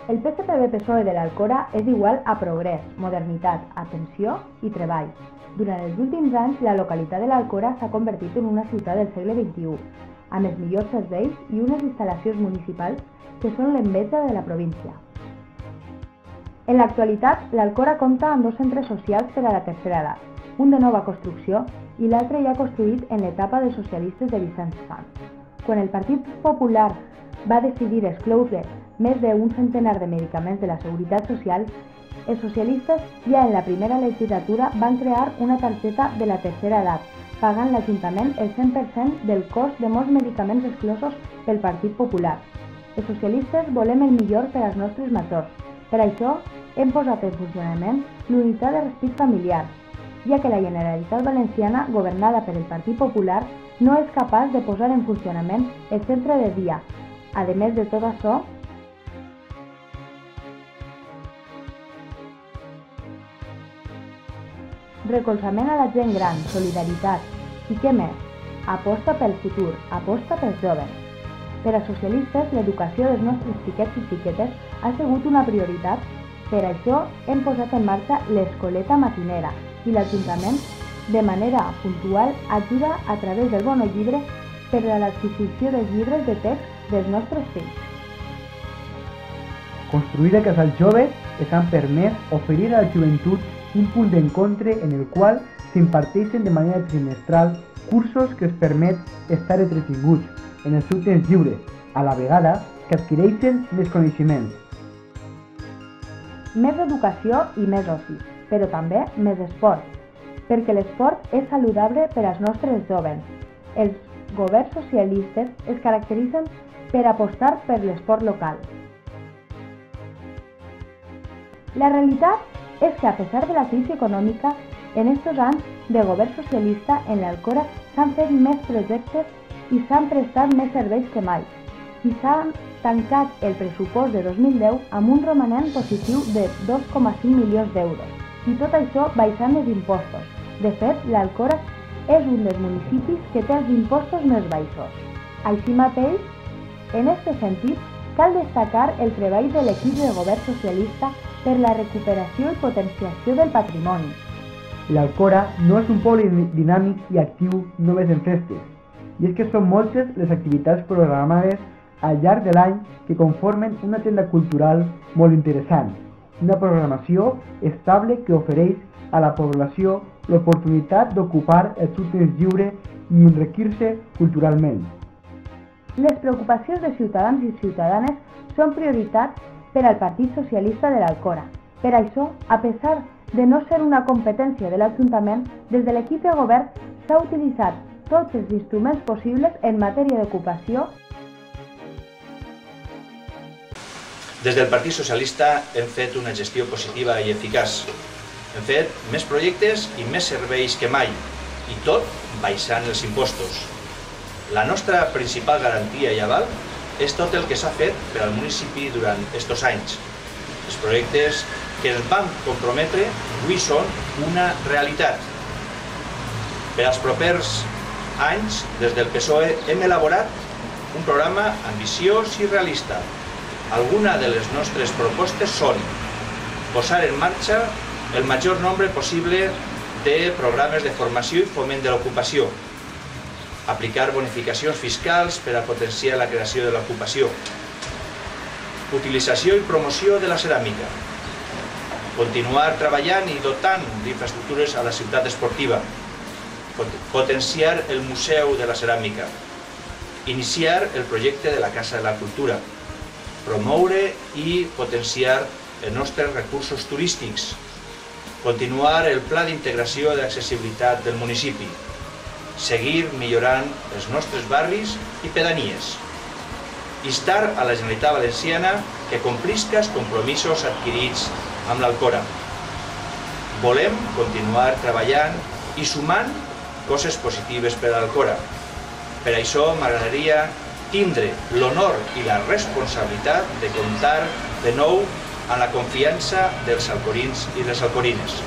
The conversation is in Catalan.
El PSPV-PSOE de l'Alcora és igual a progrés, modernitat, atenció i treball. Durant els últims anys, la localitat de l'Alcora s'ha convertit en una ciutat del segle XXI, amb els millors serveis i unes instal·lacions municipals que són l'enveja de la província. En l'actualitat, l'Alcora compta amb 2 centres socials per a la tercera edat, un de nova construcció i l'altre ja construït en l'etapa dels socialistes de Vicenç Sans. Quan el Partit Popular va decidir excloure més d'un centenar de medicaments de la Seguretat Social, els socialistes ja en la primera legislatura van crear una targeta de la tercera edat, pagant l'Ajuntament el 100% del cost de molts medicaments exclosos pel Partit Popular. Els socialistes volem el millor per als nostres majors. Per això hem posat en funcionament l'unitat de respit familiar, ja que la Generalitat Valenciana, governada per el Partit Popular, no és capaç de posar en funcionament el centre de dia. A més de tot això, recolzament a la gent gran, solidaritat i què més? Aposta pel futur, aposta pels joves. Per a socialistes, l'educació dels nostres xiquets i xiquetes ha sigut una prioritat. Per això hem posat en marxa l'escoleta matinera i l'Ajuntament, de manera puntual, ajuda a través del bono llibre per a l'adquisició dels llibres de text dels nostres fills. Construir a casals joves ens han permès oferir a la joventut un punt d'encontre en el qual s'imparteixen de manera trimestral cursos que els permet estar entretinguts en el seu temps lliure, a la vegada que adquireixen més coneixements. Més educació i més oci, però també més esport, perquè l'esport és saludable per als nostres joves. Els governs socialistes es caracteritzen per apostar per l'esport local. La realitat és que a pesar de la crisi econòmica, en estos anys de govern socialista en l'Alcora s'han fet més projectes i s'han prestat més serveis que mai, i s'ha tancat el pressupost de 2010 amb un romanent positiu de 2,5 milions d'euros, i tot això baixant els impostos. De fet, l'Alcora és un dels municipis que té els impostos més baixos. Així mateix, en aquest sentit, cal destacar el treball de l'equip de govern socialista per la recuperació i potenciació del patrimoni. L'Alcora no és un poble dinàmic i actiu només en festes, i és que són moltes les activitats programades al llarg de l'any que conformen una agenda cultural molt interessant, una programació estable que ofereix a la població l'oportunitat d'ocupar el seu temps lliure i enriquir-se culturalment. Les preocupacions de ciutadans i ciutadanes són prioritats per al Partit Socialista de l'Alcora. Per això, a pesar de no ser una competència de l'Ajuntament, des de l'equip de govern s'ha utilitzat tots els instruments possibles en matèria d'ocupació. Des del Partit Socialista hem fet una gestió positiva i eficaç. Hem fet més projectes i més serveis que mai, i tot baixant els impostos. La nostra principal garantia i aval és tot el que s'ha fet per al municipi durant aquests anys. Els projectes que ens vam comprometre avui són una realitat. Per als propers anys, des del PSOE hem elaborat un programa ambiciós i realista. Algunes de les nostres propostes són posar en marxa el major nombre possible de programes de formació i foment de l'ocupació, aplicar bonificacions fiscals per a potenciar la creació de l'ocupació, utilització i promoció de la ceràmica, continuar treballant i dotant d'infraestructures a la ciutat esportiva, potenciar el Museu de la Ceràmica, iniciar el projecte de la Casa de la Cultura, promoure i potenciar els nostres recursos turístics, continuar el pla d'integració d'accessibilitat del municipi, seguir millorant els nostres barris i pedanies, instar a la Generalitat Valenciana que complisca els compromisos adquirits amb l'Alcora. Volem continuar treballant i sumant coses positives per a l'Alcora. Per això m'agradaria tindre l'honor i la responsabilitat de comptar de nou amb la confiança dels alcorins i les alcorines.